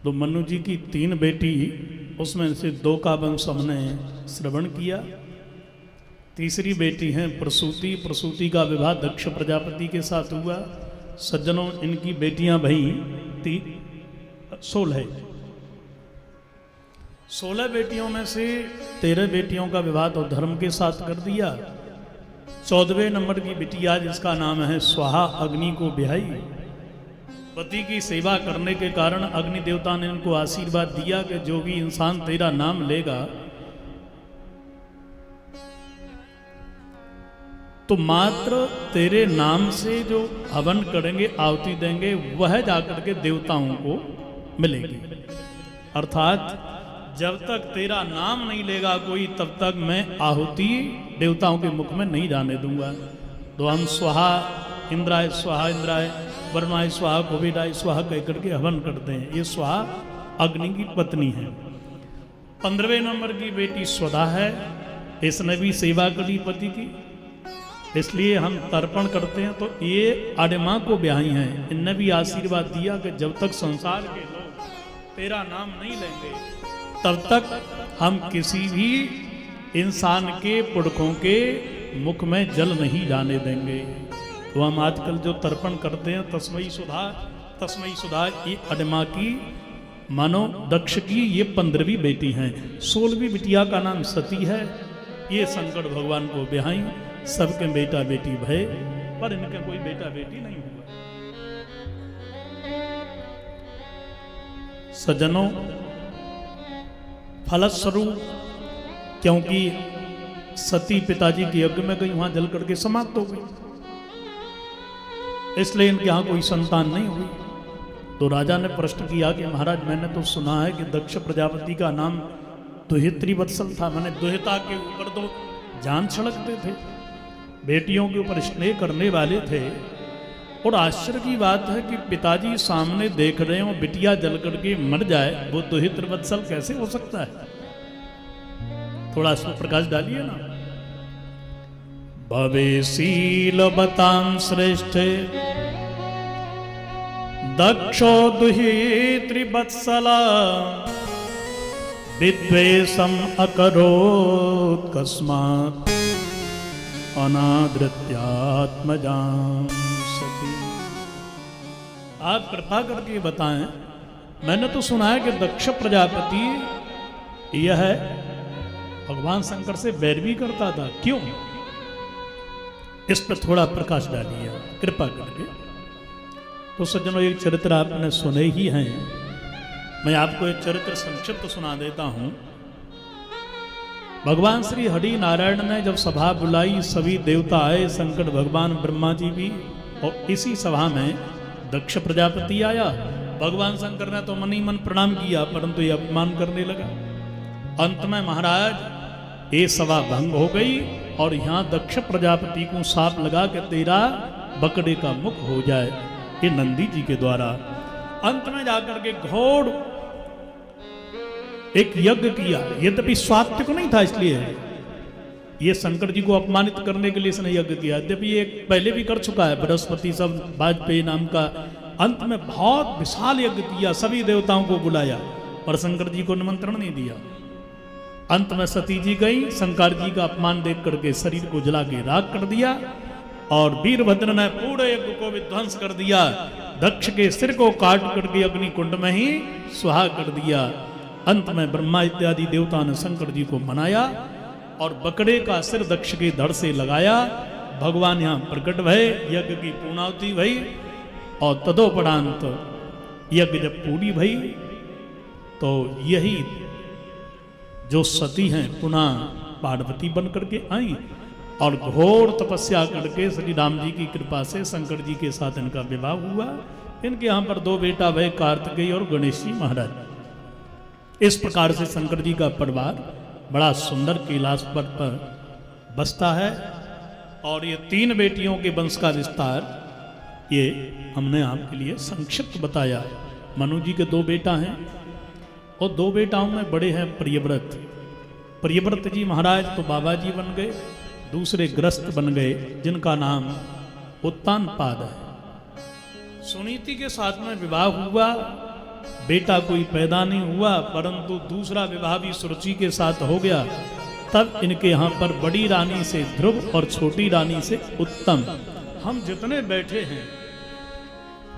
तो मनु जी की 3 बेटी, उसमें से 2 का वंश हमने श्रवण किया। तीसरी बेटी हैं प्रसूति। प्रसूति का विवाह दक्ष प्रजापति के साथ हुआ। सज्जनों, इनकी बेटियां भई 16 बेटियों में से 13 बेटियों का विवाह तो धर्म के साथ कर दिया। 14वें नंबर की बिटिया जिसका नाम है स्वाहा, अग्नि को ब्याही। पति की सेवा करने के कारण अग्नि देवता ने इनको आशीर्वाद दिया कि जो भी इंसान तेरा नाम लेगा तो मात्र तेरे नाम से जो हवन करेंगे, आहुति देंगे, वह जाकर के देवताओं को मिलेगी। अर्थात जब तक तेरा नाम नहीं लेगा कोई, तब तक मैं आहुति देवताओं के मुख में नहीं जाने दूंगा। तो हम स्वाहा इंद्राय स्वाहा, इंद्राय वर्माय स्वाहा, कुबेराय स्वाहा कह करके हवन करते हैं। ये स्वाहा अग्नि की पत्नी है। 15वें नंबर की बेटी स्वधा है। इसने भी सेवा करी पति की, इसलिए हम तर्पण करते हैं। तो ये अडिमा को ब्याही हैं। इनने भी आशीर्वाद दिया कि जब तक संसार के लोग तेरा नाम नहीं लेंगे, तब तक हम किसी भी इंसान के पुरखों के मुख में जल नहीं जाने देंगे। तो हम आजकल जो तर्पण करते हैं तस्मई सुधा, ये अडिमा की, मानो दक्ष की ये 15वीं बेटी हैं। 16वीं बिटिया का नाम सती है। ये शंकर भगवान को ब्याही। सबके बेटा बेटी भय, पर इनका कोई बेटा बेटी नहीं हुआ। सज्जनों, फलस्वरूप क्योंकि सती पिताजी के यज्ञ में गई, वहां जल करके समाप्त हो गई, इसलिए इनके यहां कोई संतान नहीं हुई। तो राजा ने प्रश्न किया कि महाराज, मैंने तो सुना है कि दक्ष प्रजापति का नाम दुहित्री वत्सल था। मैंने दुहिता के ऊपर तो जान छिड़कते थे, बेटियों के ऊपर स्नेह करने वाले थे। और आश्चर्य की बात है कि पिताजी सामने देख रहे हो, बिटिया जल करके मर जाए, वो दुहित्र वत्सल कैसे हो सकता है? थोड़ा इसमें प्रकाश डालिए ना। भवेशीलवतां श्रेष्ठ दक्षो दुहित्री वत्सला विद्वेषम अकरोत् कस्मात् अनादृत्यात्मजां सती। आप कृपा करके बताएं, मैंने तो सुना है कि दक्ष प्रजापति यह भगवान शंकर से बैर भी करता था, क्यों? इस पर थोड़ा प्रकाश डालिए कृपा करके। तो सज्जनों, एक चरित्र आपने सुने ही हैं, मैं आपको एक चरित्र संक्षिप्त सुना देता हूं। भगवान श्री हरि नारायण ने जब सभा बुलाई, सभी देवता आए, शंकर भगवान, ब्रह्मा जी भी, और इसी सभा में दक्ष प्रजापति आया। भगवान शंकर ने तो मन ही मन प्रणाम किया, परंतु ये अपमान करने लगा। अंत में महाराज ये सभा भंग हो गई और यहाँ दक्ष प्रजापति को साप लगा के तेरा बकरे का मुख हो जाए, ये नंदी जी के द्वारा। अंत में जाकर के घोर एक यज्ञ किया। यद्यपि स्वात्विक नहीं था, इसलिए ये शंकर जी को अपमानित करने के लिए इसने यज्ञ किया। यद्यपि ये पहले भी कर चुका है, बृहस्पति सब वाजपेयी नाम का। अंत में बहुत विशाल यज्ञ किया, सभी देवताओं को बुलाया, पर शंकर जी को निमंत्रण नहीं दिया। अंत में सती जी गई, शंकर जी का अपमान देख करके शरीर को जला के राख कर दिया, और वीरभद्र ने पूरे यज्ञ को विध्वंस कर दिया। दक्ष के सिर को काट करके अग्नि कुंड में ही सुहा कर दिया। अंत में ब्रह्मा इत्यादि देवता ने शंकर जी को मनाया और बकरे का सिर दक्ष के धड़ से लगाया। भगवान यहाँ प्रकट भय, यज्ञ की पूर्णाहुति भई, और तदोपरांत यज्ञ जब पूरी भई तो यही जो सती हैं पुनः पार्वती बन करके आई और घोर तपस्या करके श्री राम जी की कृपा से शंकर जी के साथ इनका विवाह हुआ। इनके यहाँ पर 2 बेटा भय, कार्तिकेय और गणेश जी महाराज। इस प्रकार से शंकर जी का परिवार बड़ा सुंदर कैलाश पर बसता है। और ये 3 बेटियों के वंश का विस्तार ये हमने आपके लिए संक्षिप्त बताया। मनु जी के 2 बेटा हैं और 2 बेटाओं में बड़े हैं प्रियव्रत। प्रियव्रत जी महाराज तो बाबा जी बन गए, दूसरे ग्रस्त बन गए जिनका नाम उत्तानपाद है। सुनीति के साथ में विवाह हुआ। बेटा कोई पैदा नहीं हुआ, परंतु दूसरा विवाह भी सुरुचि के साथ हो गया। तब इनके यहाँ पर बड़ी रानी से ध्रुव और छोटी रानी से उत्तम, हम जितने बैठे हैं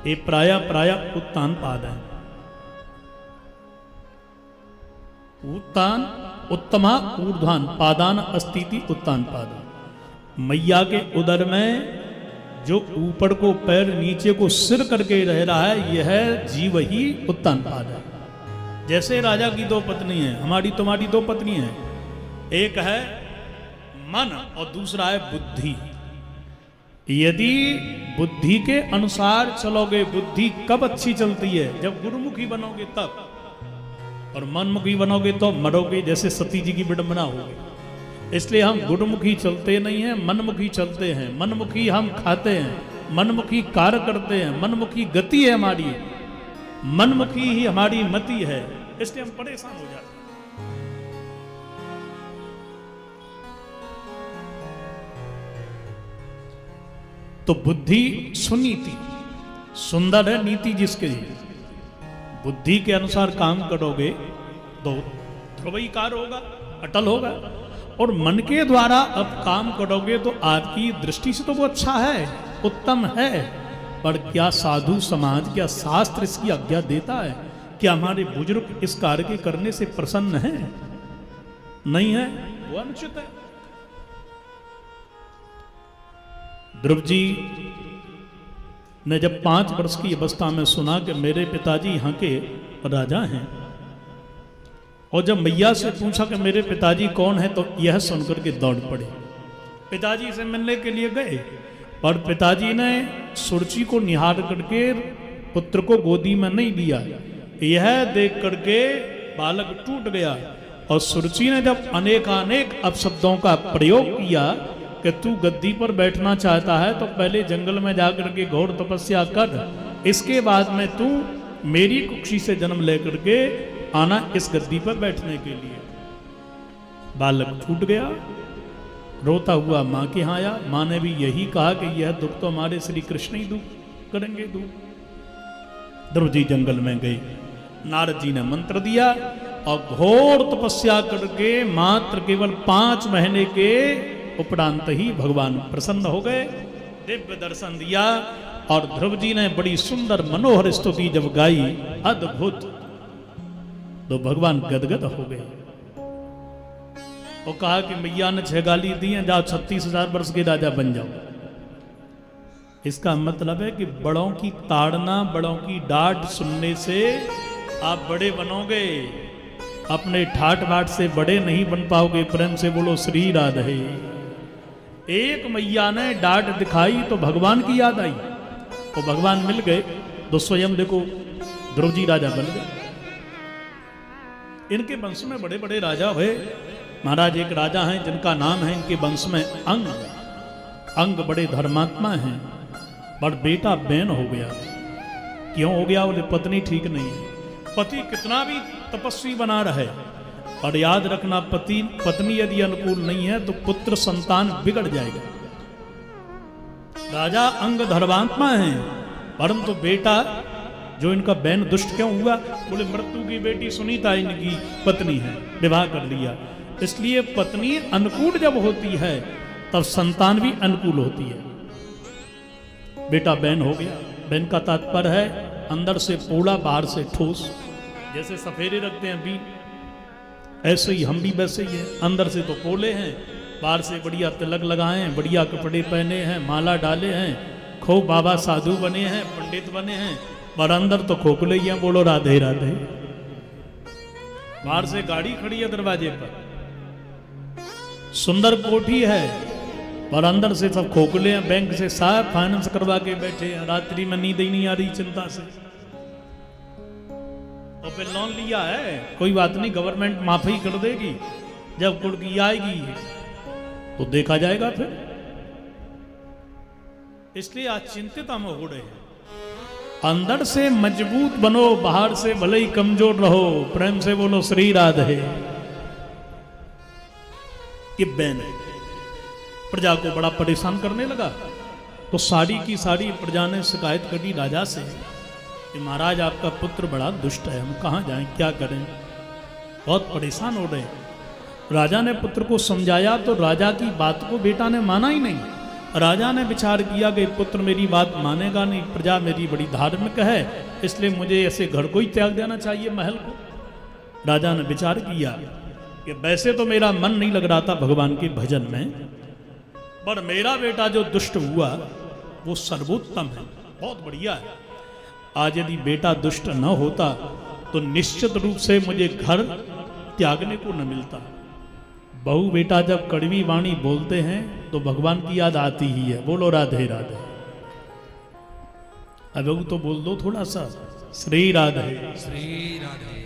ये प्राय प्राय उत्तान पाद है। उत्तान उत्तमा ऊर्ध्वान पादान अस्तिति उत्तान पाद। मैया के उदर में जो ऊपर को पैर नीचे को सिर करके रह रहा है, यह जीव ही उत्तान पाद है। जैसे राजा की दो पत्नी हैं, हमारी तुम्हारी दो पत्नी हैं, एक है मन और दूसरा है बुद्धि। यदि बुद्धि के अनुसार चलोगे, बुद्धि कब अच्छी चलती है? जब गुरुमुखी बनोगे तब, और मनमुखी बनोगे तो मरोगे, जैसे सती जी की विडंबना होगी। इसलिए हम गुरुमुखी चलते नहीं हैं, मनमुखी चलते हैं। मनमुखी हम खाते हैं, मनमुखी कार्य करते हैं, मनमुखी गति है हमारी, मनमुखी ही हमारी मति है, इसलिए हम परेशान हो जाते हैं। तो बुद्धि सुनीति, सुंदर है नीति जिसके लिए। बुद्धि के अनुसार काम करोगे तो ध्रुवीकार होगा, अटल होगा। और मन के द्वारा अब काम करोगे तो आपकी दृष्टि से तो वो अच्छा है, उत्तम है, पर क्या साधु समाज, क्या शास्त्र इसकी आज्ञा देता है? क्या हमारे बुजुर्ग इस कार्य के करने से प्रसन्न है? नहीं है, वो अनुचित है। ध्रुव जी ने जब 5 वर्ष की अवस्था में सुना कि मेरे पिताजी यहाँ के राजा हैं, और जब मैया से पूछा कि मेरे पिताजी कौन है, तो यह सुनकर के दौड़ पड़े। पिताजी से मिलने के लिए गए, और पिताजी ने सुरुचि को निहार करके पुत्र को गोदी में नहीं लिया। यह देख करके बालक टूट गया, और सुरुचि ने जब अनेकानेक अपशब्दों का प्रयोग किया कि तू गद्दी पर बैठना चाहता है तो पहले जंगल में जाकर के घोर तपस्या कर, इसके बाद में तू मेरी कुक्षी से जन्म लेकर के आना इस गद्दी पर बैठने के लिए। बालक छूट गया, रोता हुआ माँ के यहाँ आया। माँ ने भी यही कहा कि यह दुख तो हमारे श्री कृष्ण ही दुख करेंगे दुख। ध्रुव जी जंगल में गए, नारद जी ने मंत्र दिया, और घोर तपस्या करके मात्र केवल 5 महीने के उपरांत ही भगवान प्रसन्न हो गए, दिव्य दर्शन दिया। और ध्रुव जी ने बड़ी सुंदर मनोहर स्तुति जब गाई, अद्भुत, तो भगवान गदगद हो गए। और कहा कि मैया ने 6 गाली दी हैं, जाओ 36,000 वर्ष के राजा बन जाओ। इसका मतलब है कि बड़ों की ताड़ना, बड़ों की डांट सुनने से आप बड़े बनोगे, अपने ठाट बाट से बड़े नहीं बन पाओगे। प्रेम से बोलो श्री राधे। एक मैया ने डांट दिखाई तो भगवान की याद आई, तो भगवान मिल गए, तो स्वयं देखो ध्रुव जी राजा बन गए। इनके वंश में बड़े बड़े राजा हुए। महाराज एक राजा हैं जिनका नाम है इनके वंश में अंग। अंग बड़े धर्मात्मा हैं, पर बेटा बैन हो गया। क्यों हो गया? बोले पत्नी ठीक नहीं है। पति कितना भी तपस्वी बना रहे, और याद रखना पत्नी यदि अनुकूल नहीं है तो पुत्र संतान बिगड़ जाएगा। राजा अंग धर्मात्मा है, परंतु बेटा जो इनका बैन दुष्ट क्यों हुआ? बोले मृत्यु की बेटी सुनीता इनकी पत्नी है, विवाह कर लिया। इसलिए पत्नी अनुकूल जब होती है तब संतान भी अनुकूल होती है। बेटा बैन हो गया। बैन का तात्पर्य है अंदर से पोड़ा, बाहर से ठोस। जैसे सफेरे रखते हैं अभी, ऐसे ही हम भी वैसे ही हैं। अंदर से तो पोले हैं, बाहर से बढ़िया तिलक लगाए हैं, बढ़िया कपड़े पहने हैं, माला डाले हैं, खूब बाबा साधु बने हैं, पंडित बने हैं, पर अंदर तो खोखले ही हैं। बोलो राधे राधे। बाहर से गाड़ी खड़ी है दरवाजे पर, सुंदर कोठी है, पर अंदर से सब खोखले हैं। बैंक से साहब फाइनेंस करवा के बैठे हैं, रात्रि में नींद ही नहीं आ रही चिंता से। और फिर लोन लिया है, कोई बात नहीं, गवर्नमेंट माफी कर देगी। जब कुड़की आएगी तो देखा जाएगा फिर। इसलिए आज चिंतित हम हो रहे हैं। अंदर से मजबूत बनो, बाहर से भले ही कमजोर रहो। प्रेम से बोलो श्री राधे। कि बैन प्रजा को बड़ा परेशान करने लगा, तो सारी की सारी प्रजा ने शिकायत करी राजा से कि महाराज आपका पुत्र बड़ा दुष्ट है, हम कहाँ जाएं, क्या करें, बहुत परेशान हो रहे। राजा ने पुत्र को समझाया तो राजा की बात को बेटा ने माना ही नहीं। राजा ने विचार किया कि पुत्र मेरी बात मानेगा नहीं, प्रजा मेरी बड़ी धार्मिक है, इसलिए मुझे ऐसे घर को ही त्याग देना चाहिए, महल को। राजा ने विचार किया कि वैसे तो मेरा मन नहीं लग रहा था भगवान के भजन में, पर मेरा बेटा जो दुष्ट हुआ वो सर्वोत्तम है, बहुत बढ़िया है। आज यदि बेटा दुष्ट न होता तो निश्चित रूप से मुझे घर त्यागने को न मिलता। बहू बेटा जब कड़वी वाणी बोलते हैं तो भगवान की याद आती ही है। बोलो राधे राधे। अब तो बोल दो थोड़ा सा, श्री राधे श्री राधे।